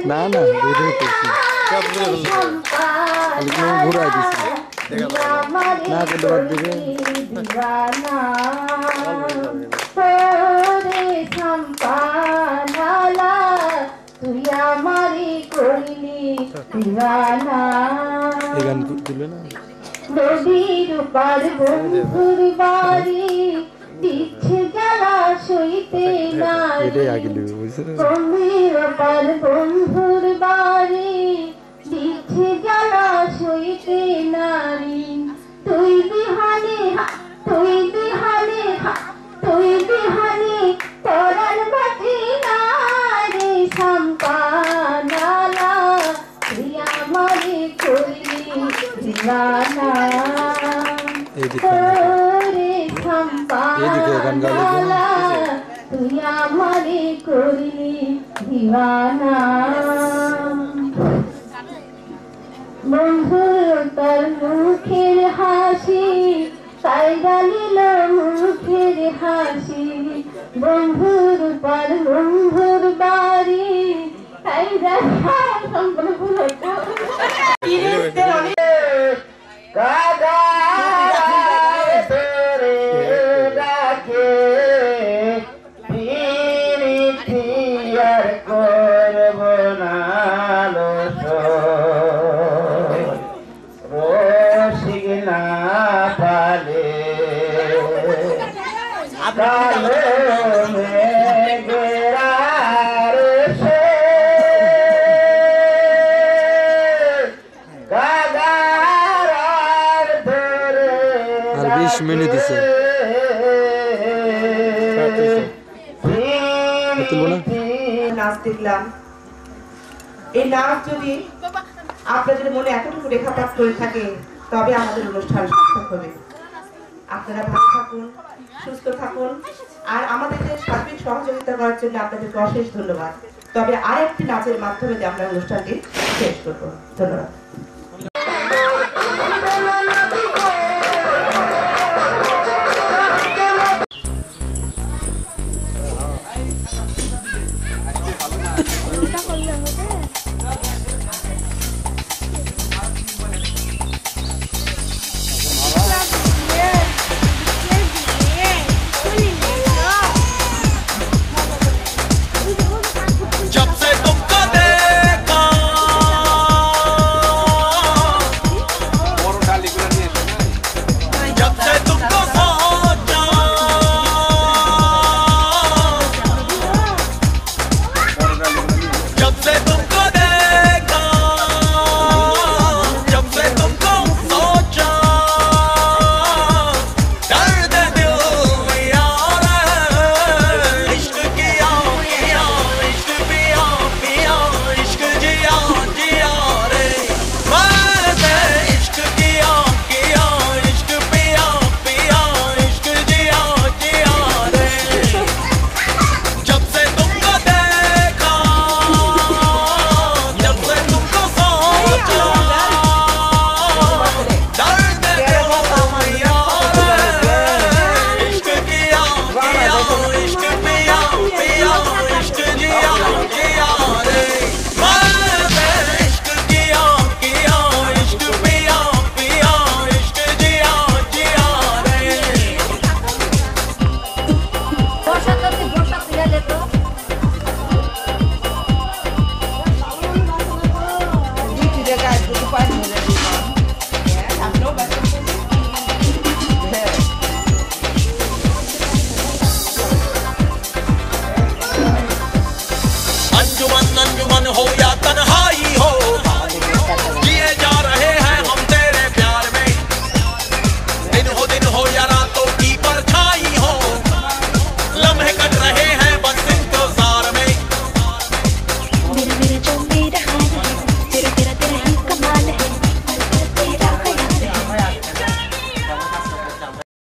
না না বেরিয়ে করছি ঘুরাই দিচ্ছি না করতে বাদ দিবে তুই আমারে করলি দিওয়ানা এই গান তুলবে না নদীর পার বন্ধুর বাড়ি দিচ্ছে জ্বালা সইতে নারী নদীর পার বন্ধুর বাড়ি দিচ্ছে জ্বালা সইতে নারী তুই বিহানে তুই বিহানে তুই বিহানে পরাণ বাটি নারী সম্পানালা তুই আমারে করলি দিওয়ানা তোরে সম্পানালা তুই আমারে করলি দিওয়ানা বন্ধুর তার মুখের হাসি তাই গালিল মুখের হাসি বন্ধুর পার বন্ধুর বাড়ি তাই সম্পূর্ণ ভুল হইতো আর 20 মিনিট দিছে নাচ দেখলাম এই নাচ যদি আপনাদের মনে এতটুকু রেখাপাত করে থাকে তবে আমাদের অনুষ্ঠান সার্থক হবে আপনারা ভালো থাকুন সুস্থ থাকুন আর আমাদেরকে সার্বিক সহযোগিতা করার জন্য আপনাদেরকে অশেষ ধন্যবাদ তবে আরেকটি নাচের মাধ্যমে আমরা অনুষ্ঠানটি শেষ করব ধন্যবাদ